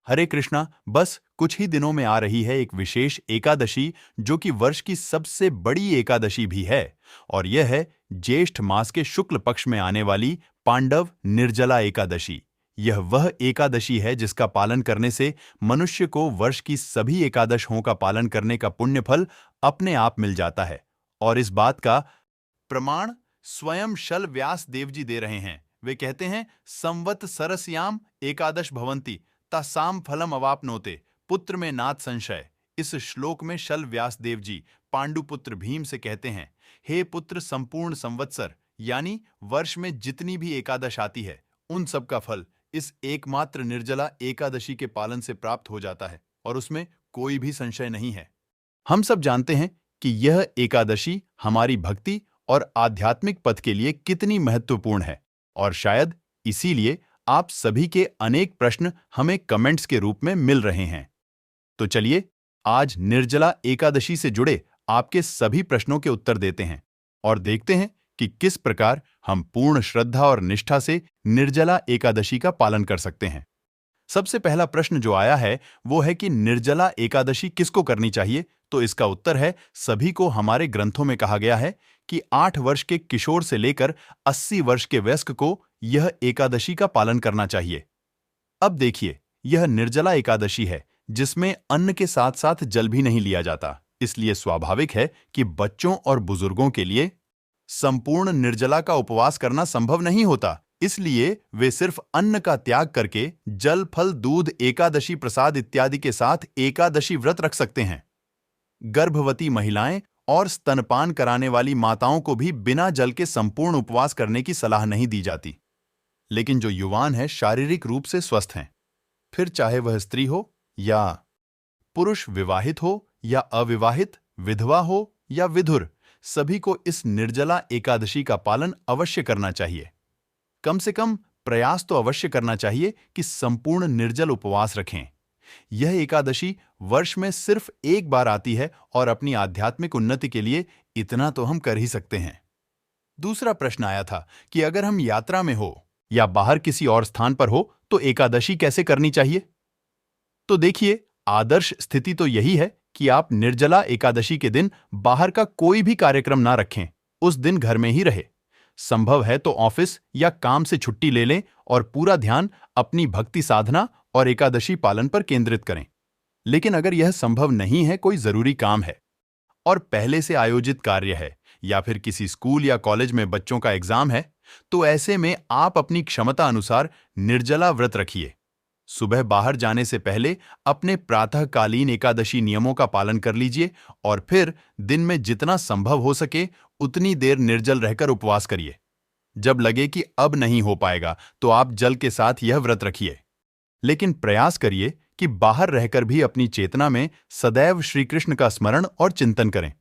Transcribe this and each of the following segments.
हरे कृष्णा। बस कुछ ही दिनों में आ रही है एक विशेष एकादशी, जो कि वर्ष की सबसे बड़ी एकादशी भी है। और यह है ज्येष्ठ मास के शुक्ल पक्ष में आने वाली पांडव निर्जला एकादशी। यह वह एकादशी है जिसका पालन करने से मनुष्य को वर्ष की सभी एकादशों का पालन करने का पुण्य फल अपने आप मिल जाता है। और इस बात का प्रमाण स्वयं शल व्यास देव जी दे रहे हैं। वे कहते हैं, संवत सरस्याम एकादश भवंती तासाम फलम अवापनोते, पुत्र में नाथ संशय। इस श्लोक में शल व्यास देव जी पांडुपुत्र भीम से कहते हैं, हे पुत्र, संपूर्ण संवत्सर यानी वर्ष में जितनी भी एकादश आती है, उन सब का फल इस एकमात्र निर्जला एकादशी के पालन से प्राप्त हो जाता है, और उसमें कोई भी संशय नहीं है। हम सब जानते हैं कि यह एकादशी हमारी भक्ति और आध्यात्मिक पथ के लिए कितनी महत्वपूर्ण है, और शायद इसीलिए आप सभी के अनेक प्रश्न हमें कमेंट्स के रूप में मिल रहे हैं। तो चलिए आज निर्जला एकादशी से जुड़े आपके सभी प्रश्नों के उत्तर देते हैं और देखते हैं कि किस प्रकार हम पूर्ण श्रद्धा और निष्ठा से निर्जला एकादशी का पालन कर सकते हैं। सबसे पहला प्रश्न जो आया है वो है कि निर्जला एकादशी किसको करनी चाहिए। तो इसका उत्तर है, सभी को। हमारे ग्रंथों में कहा गया है कि 8 वर्ष के किशोर से लेकर 80 वर्ष के वयस्क को यह एकादशी का पालन करना चाहिए। अब देखिए, यह निर्जला एकादशी है जिसमें अन्न के साथ साथ जल भी नहीं लिया जाता, इसलिए स्वाभाविक है कि बच्चों और बुजुर्गों के लिए संपूर्ण निर्जला का उपवास करना संभव नहीं होता। इसलिए वे सिर्फ अन्न का त्याग करके जल, फल, दूध, एकादशी प्रसाद इत्यादि के साथ एकादशी व्रत रख सकते हैं। गर्भवती महिलाएं और स्तनपान कराने वाली माताओं को भी बिना जल के संपूर्ण उपवास करने की सलाह नहीं दी जाती। लेकिन जो युवान है, शारीरिक रूप से स्वस्थ हैं, फिर चाहे वह स्त्री हो या पुरुष, विवाहित हो या अविवाहित, विधवा हो या विधुर, सभी को इस निर्जला एकादशी का पालन अवश्य करना चाहिए। कम से कम प्रयास तो अवश्य करना चाहिए कि संपूर्ण निर्जल उपवास रखें। यह एकादशी वर्ष में सिर्फ एक बार आती है और अपनी आध्यात्मिक उन्नति के लिए इतना तो हम कर ही सकते हैं। दूसरा प्रश्न आया था कि अगर हम यात्रा में हो या बाहर किसी और स्थान पर हो तो एकादशी कैसे करनी चाहिए। तो देखिए, आदर्श स्थिति तो यही है कि आप निर्जला एकादशी के दिन बाहर का कोई भी कार्यक्रम ना रखें, उस दिन घर में ही रहे। संभव है तो ऑफिस या काम से छुट्टी ले लें और पूरा ध्यान अपनी भक्ति साधना और एकादशी पालन पर केंद्रित करें। लेकिन अगर यह संभव नहीं है, कोई जरूरी काम है और पहले से आयोजित कार्य है, या फिर किसी स्कूल या कॉलेज में बच्चों का एग्जाम है, तो ऐसे में आप अपनी क्षमता अनुसार निर्जला व्रत रखिए। सुबह बाहर जाने से पहले अपने प्रातःकालीन एकादशी नियमों का पालन कर लीजिए और फिर दिन में जितना संभव हो सके उतनी देर निर्जल रहकर उपवास करिए। जब लगे कि अब नहीं हो पाएगा तो आप जल के साथ यह व्रत रखिए। लेकिन प्रयास करिए कि बाहर रहकर भी अपनी चेतना में सदैव श्री कृष्ण का स्मरण और चिंतन करें।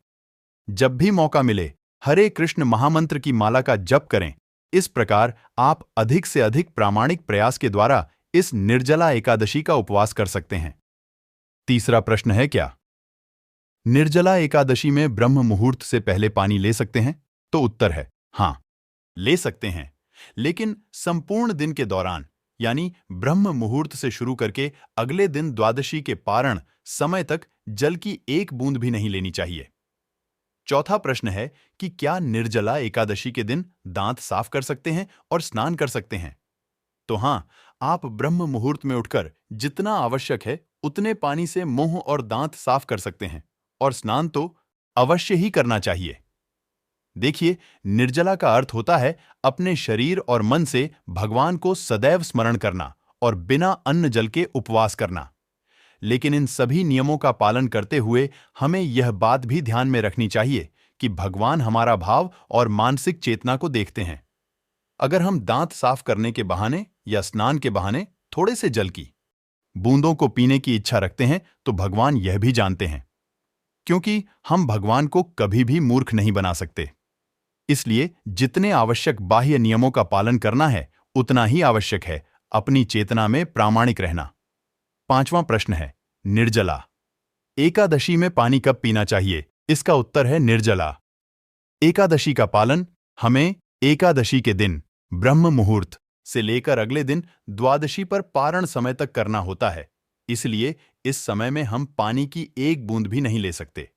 जब भी मौका मिले हरे कृष्ण महामंत्र की माला का जप करें। इस प्रकार आप अधिक से अधिक प्रामाणिक प्रयास के द्वारा इस निर्जला एकादशी का उपवास कर सकते हैं। तीसरा प्रश्न है, क्या निर्जला एकादशी में ब्रह्म मुहूर्त से पहले पानी ले सकते हैं। तो उत्तर है हां, ले सकते हैं, लेकिन संपूर्ण दिन के दौरान, यानी ब्रह्म मुहूर्त से शुरू करके अगले दिन द्वादशी के पारण समय तक जल की एक बूंद भी नहीं लेनी चाहिए। चौथा प्रश्न है कि क्या निर्जला एकादशी के दिन दांत साफ कर सकते हैं और स्नान कर सकते हैं। तो हां, आप ब्रह्म मुहूर्त में उठकर जितना आवश्यक है उतने पानी से मुंह और दांत साफ कर सकते हैं, और स्नान तो अवश्य ही करना चाहिए। देखिए, निर्जला का अर्थ होता है अपने शरीर और मन से भगवान को सदैव स्मरण करना और बिना अन्न जल के उपवास करना। लेकिन इन सभी नियमों का पालन करते हुए हमें यह बात भी ध्यान में रखनी चाहिए कि भगवान हमारा भाव और मानसिक चेतना को देखते हैं। अगर हम दांत साफ करने के बहाने या स्नान के बहाने थोड़े से जल की बूंदों को पीने की इच्छा रखते हैं, तो भगवान यह भी जानते हैं, क्योंकि हम भगवान को कभी भी मूर्ख नहीं बना सकते। इसलिए जितने आवश्यक बाह्य नियमों का पालन करना है, उतना ही आवश्यक है अपनी चेतना में प्रामाणिक रहना। पांचवां प्रश्न है, निर्जला एकादशी में पानी कब पीना चाहिए। इसका उत्तर है निर्जला एकादशी का पालन हमें एकादशी के दिन ब्रह्म मुहूर्त से लेकर अगले दिन द्वादशी पर पारण समय तक करना होता है। इसलिए इस समय में हम पानी की एक बूंद भी नहीं ले सकते।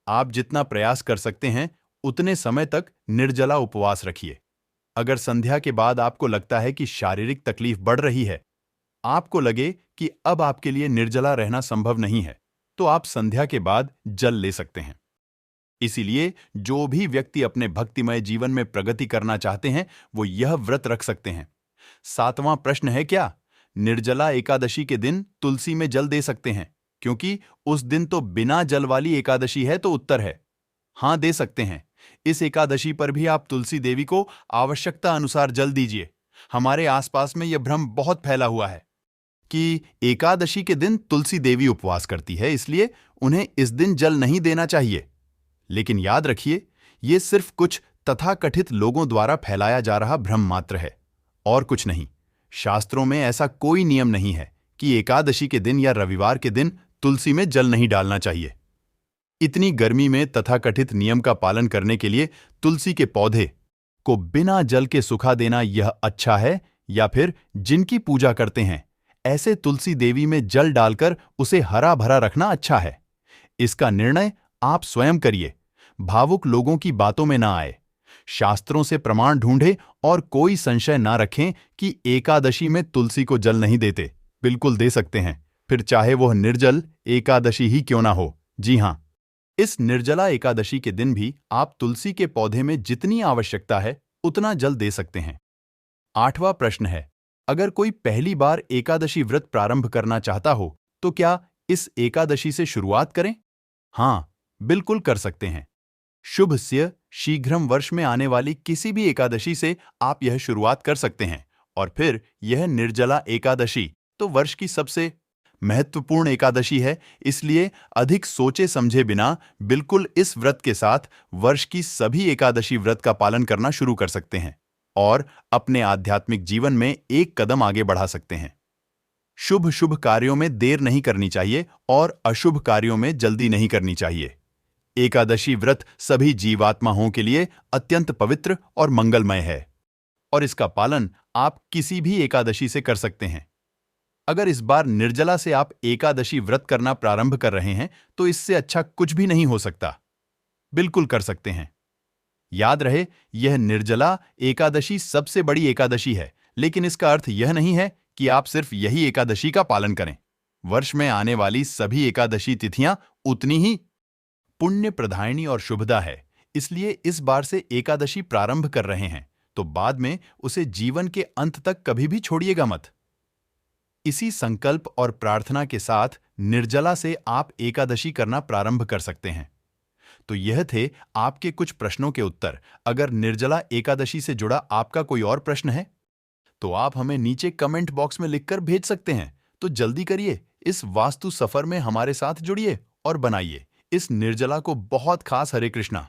आप जितना प्रयास कर सकते हैं उतने समय तक निर्जला उपवास रखिए। अगर संध्या के बाद आपको लगता है कि शारीरिक तकलीफ बढ़ रही है, आपको लगे कि अब आपके लिए निर्जला रहना संभव नहीं है, तो आप संध्या के बाद जल ले सकते हैं। इसीलिए जो भी व्यक्ति अपने भक्तिमय जीवन में प्रगति करना चाहते हैं, वो यह व्रत रख सकते हैं। 7वां प्रश्न है, क्या निर्जला एकादशी के दिन तुलसी में जल दे सकते हैं? क्योंकि उस दिन तो बिना जल वाली एकादशी है, तो उत्तर है हाँ, दे सकते हैं। इस एकादशी पर भी आप तुलसी देवी को आवश्यकता अनुसार जल दीजिए। हमारे आसपास में यह भ्रम बहुत फैला हुआ है कि एकादशी के दिन तुलसी देवी उपवास करती है, इसलिए उन्हें इस दिन जल नहीं देना चाहिए। लेकिन याद रखिए, ये सिर्फ कुछ तथाकथित लोगों द्वारा फैलाया जा रहा भ्रम मात्र है और कुछ नहीं। शास्त्रों में ऐसा कोई नियम नहीं है कि एकादशी के दिन या रविवार के दिन तुलसी में जल नहीं डालना चाहिए। इतनी गर्मी में तथाकथित नियम का पालन करने के लिए तुलसी के पौधे को बिना जल के सुखा देना यह अच्छा है, या फिर जिनकी पूजा करते हैं ऐसे तुलसी देवी में जल डालकर उसे हरा भरा रखना अच्छा है? इसका निर्णय आप स्वयं करिए। भावुक लोगों की बातों में ना आए। शास्त्रों से प्रमाण ढूंढे और कोई संशय ना रखें कि एकादशी में तुलसी को जल नहीं देते। बिल्कुल दे सकते हैं, फिर चाहे वह निर्जल एकादशी ही क्यों ना हो। जी हां, इस निर्जला एकादशी के दिन भी आप तुलसी के पौधे में जितनी आवश्यकता है उतना जल दे सकते हैं। 8वां प्रश्न है, अगर कोई पहली बार एकादशी व्रत प्रारंभ करना चाहता हो तो क्या इस एकादशी से शुरुआत करें? हां, बिल्कुल कर सकते हैं। शुभस्य शीघ्रम वर्ष में आने वाली किसी भी एकादशी से आप यह शुरुआत कर सकते हैं, और फिर यह निर्जला एकादशी तो वर्ष की सबसे महत्वपूर्ण एकादशी है, इसलिए अधिक सोचे समझे बिना बिल्कुल इस व्रत के साथ वर्ष की सभी एकादशी व्रत का पालन करना शुरू कर सकते हैं और अपने आध्यात्मिक जीवन में एक कदम आगे बढ़ा सकते हैं। शुभ शुभ कार्यों में देर नहीं करनी चाहिए और अशुभ कार्यों में जल्दी नहीं करनी चाहिए। एकादशी व्रत सभी जीवात्माओं के लिए अत्यंत पवित्र और मंगलमय है, और इसका पालन आप किसी भी एकादशी से कर सकते हैं। अगर इस बार निर्जला से आप एकादशी व्रत करना प्रारंभ कर रहे हैं तो इससे अच्छा कुछ भी नहीं हो सकता। बिल्कुल कर सकते हैं। याद रहे, यह निर्जला एकादशी सबसे बड़ी एकादशी है, लेकिन इसका अर्थ यह नहीं है कि आप सिर्फ यही एकादशी का पालन करें। वर्ष में आने वाली सभी एकादशी तिथियां उतनी ही पुण्य प्रदायिनी और शुभदा है, इसलिए इस बार से एकादशी प्रारंभ कर रहे हैं तो बाद में उसे जीवन के अंत तक कभी भी छोड़िएगा मत। इसी संकल्प और प्रार्थना के साथ निर्जला से आप एकादशी करना प्रारंभ कर सकते हैं। तो यह थे आपके कुछ प्रश्नों के उत्तर। अगर निर्जला एकादशी से जुड़ा आपका कोई और प्रश्न है तो आप हमें नीचे कमेंट बॉक्स में लिखकर भेज सकते हैं। तो जल्दी करिए, इस वास्तु सफर में हमारे साथ जुड़िए और बनाइए इस निर्जला को बहुत खास। हरे कृष्णा।